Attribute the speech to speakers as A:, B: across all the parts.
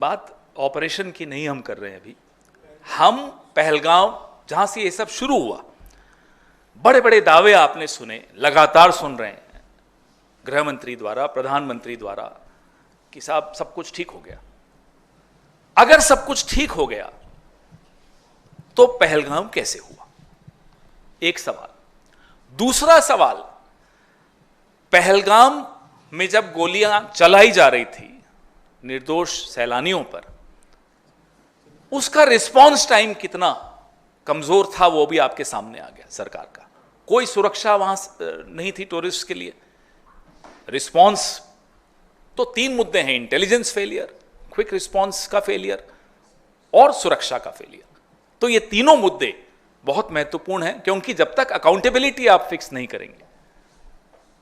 A: बात ऑपरेशन की नहीं हम कर रहे हैं अभी। हम पहलगांव जहां से ये सब शुरू हुआ, बड़े बड़े दावे आपने सुने, लगातार सुन रहे हैं गृह मंत्री द्वारा, प्रधानमंत्री द्वारा कि साहब सब कुछ ठीक हो गया। अगर सब कुछ ठीक हो गया तो पहलगाम कैसे हुआ, एक सवाल। दूसरा सवाल, पहलगाम में जब गोलियां चलाई जा रही थी निर्दोष सैलानियों पर, उसका रिस्पांस टाइम कितना कमजोर था वो भी आपके सामने आ गया। सरकार का कोई सुरक्षा वहां नहीं थी टूरिस्ट के लिए। रिस्पांस तो तीन मुद्दे हैं: इंटेलिजेंस फेलियर, क्विक रिस्पांस का फेलियर और सुरक्षा का फेलियर। तो ये तीनों मुद्दे बहुत महत्वपूर्ण हैं, क्योंकि जब तक अकाउंटेबिलिटी आप फिक्स नहीं करेंगे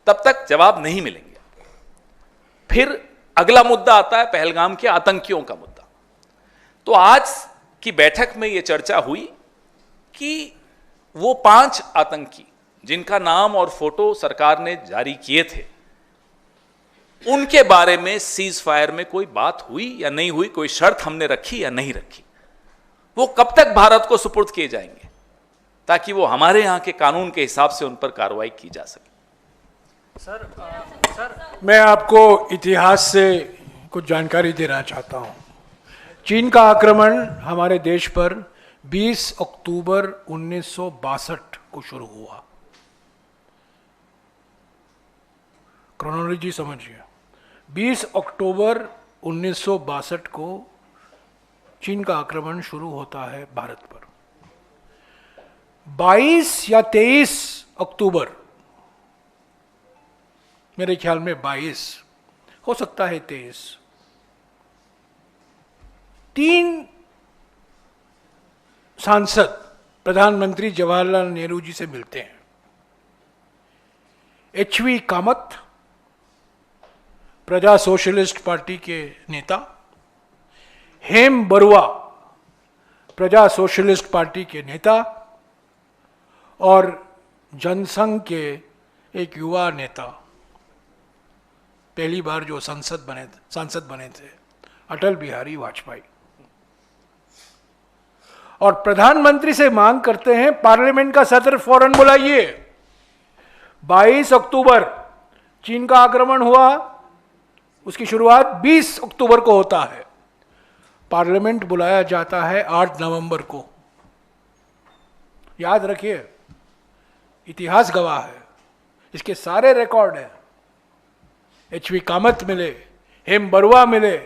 A: तब तक जवाब नहीं मिलेंगे। फिर अगला मुद्दा आता है पहलगाम के आतंकियों का मुद्दा। तो आज की बैठक में यह चर्चा हुई कि वो 5 आतंकी जिनका नाम और फोटो सरकार ने जारी किए थे, उनके बारे में सीज फायर में कोई बात हुई या नहीं हुई, कोई शर्त हमने रखी या नहीं रखी, वो कब तक भारत को सुपुर्द किए जाएंगे ताकि वो हमारे यहां के कानून के हिसाब से उन पर कार्रवाई की जा सके।
B: सर मैं आपको इतिहास से कुछ जानकारी देना चाहता हूं। चीन का आक्रमण हमारे देश पर 20 अक्टूबर 1962 को शुरू हुआ। क्रोनोलॉजी समझिए। 20 अक्टूबर 1962 को चीन का आक्रमण शुरू होता है भारत पर। 22 या 23 अक्टूबर, मेरे ख्याल में 22 हो सकता है, 23, 3 सांसद प्रधानमंत्री जवाहरलाल नेहरू जी से मिलते हैं। एचवी कामत, प्रजा सोशलिस्ट पार्टी के नेता, हेम बरुआ, प्रजा सोशलिस्ट पार्टी के नेता, और जनसंघ के एक युवा नेता, पहली बार जो सांसद बने थे, अटल बिहारी वाजपेयी। और प्रधानमंत्री से मांग करते हैं पार्लियामेंट का सत्र फौरन बुलाइए। 22 अक्टूबर चीन का आक्रमण हुआ, उसकी शुरुआत 20 अक्टूबर को होता है। पार्लियामेंट बुलाया जाता है 8 नवंबर को। याद रखिए, इतिहास गवाह है, इसके सारे रिकॉर्ड हैं। एचवी कामत मिले, हेम बरुआ मिले,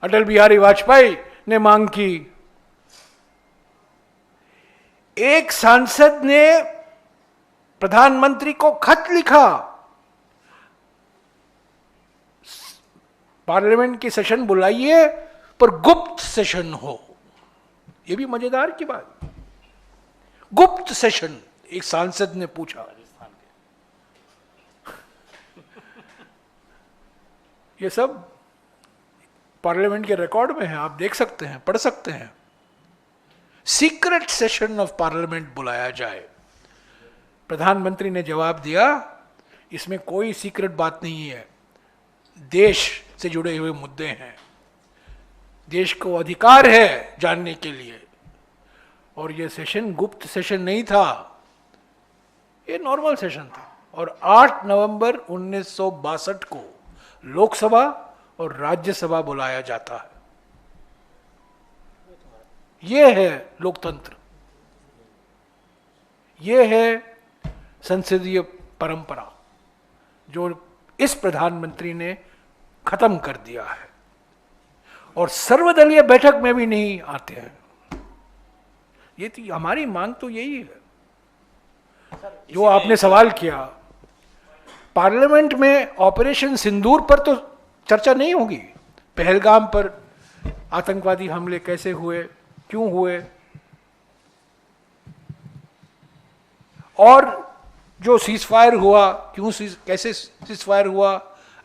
B: अटल बिहारी वाजपेयी ने मांग की। एक सांसद ने प्रधानमंत्री को खत लिखा, पार्लियामेंट की सेशन बुलाइए पर गुप्त सेशन हो। यह भी मजेदार की बात, गुप्त सेशन एक सांसद ने पूछा। ये सब पार्लियामेंट के रिकॉर्ड में है, आप देख सकते हैं, पढ़ सकते हैं। सीक्रेट सेशन ऑफ पार्लियामेंट बुलाया जाए। प्रधानमंत्री ने जवाब दिया, इसमें कोई सीक्रेट बात नहीं है, देश से जुड़े हुए मुद्दे हैं, देश को अधिकार है जानने के लिए। और यह सेशन गुप्त सेशन नहीं था, ये नॉर्मल सेशन था। और 8 नवंबर 1962 को लोकसभा और राज्यसभा बुलाया जाता है। यह है लोकतंत्र, यह है संसदीय परंपरा जो इस प्रधानमंत्री ने खत्म कर दिया है। और सर्वदलीय बैठक में भी नहीं आते हैं। ये तो हमारी मांग तो यही है जो आपने सवाल किया। पार्लियामेंट में ऑपरेशन सिंदूर पर तो चर्चा नहीं होगी। पहलगाम पर आतंकवादी हमले कैसे हुए, क्यों हुए, और जो सीजफायर हुआ, क्यों कैसे सीजफायर हुआ,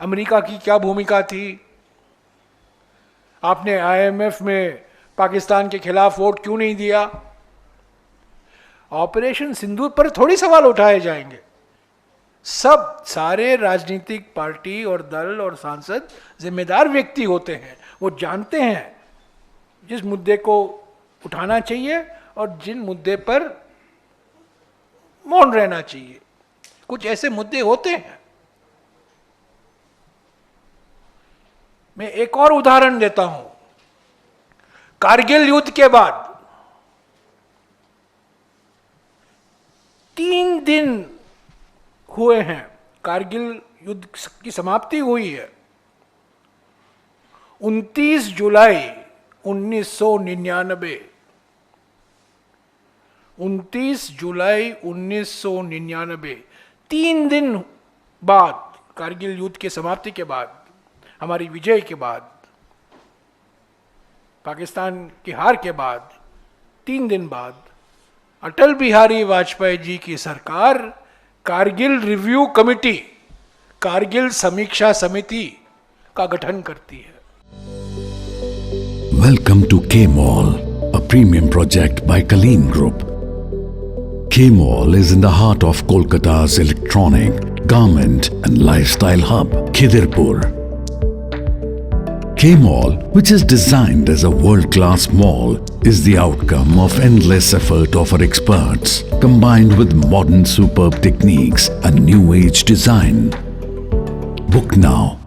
B: अमेरिका की क्या भूमिका थी, आपने आईएमएफ में पाकिस्तान के खिलाफ वोट क्यों नहीं दिया। ऑपरेशन सिंदूर पर थोड़ी सवाल उठाए जाएंगे। सब सारे राजनीतिक पार्टी और दल और सांसद जिम्मेदार व्यक्ति होते हैं, वो जानते हैं जिस मुद्दे को उठाना चाहिए और जिन मुद्दे पर मौन रहना चाहिए। कुछ ऐसे मुद्दे होते हैं। मैं एक और उदाहरण देता हूं। कारगिल युद्ध के बाद 3 दिन हुए हैं, कारगिल युद्ध की समाप्ति हुई है 29 जुलाई 1999। 29 जुलाई 1999, 3 दिन बाद, कारगिल युद्ध की समाप्ति के बाद, हमारी विजय के बाद, पाकिस्तान की हार के बाद 3 दिन बाद अटल बिहारी वाजपेयी जी की सरकार कारगिल रिव्यू कमेटी, कारगिल समीक्षा समिति का गठन करती है।
C: Welcome to K-Mall, a premium project by Kaleen Group. K-Mall is in the heart of Kolkata's electronic, garment and lifestyle hub, Khidirpur. K-Mall, which is designed as a world-class mall, is the outcome of endless effort of our experts, combined with modern superb techniques and new age design. Book now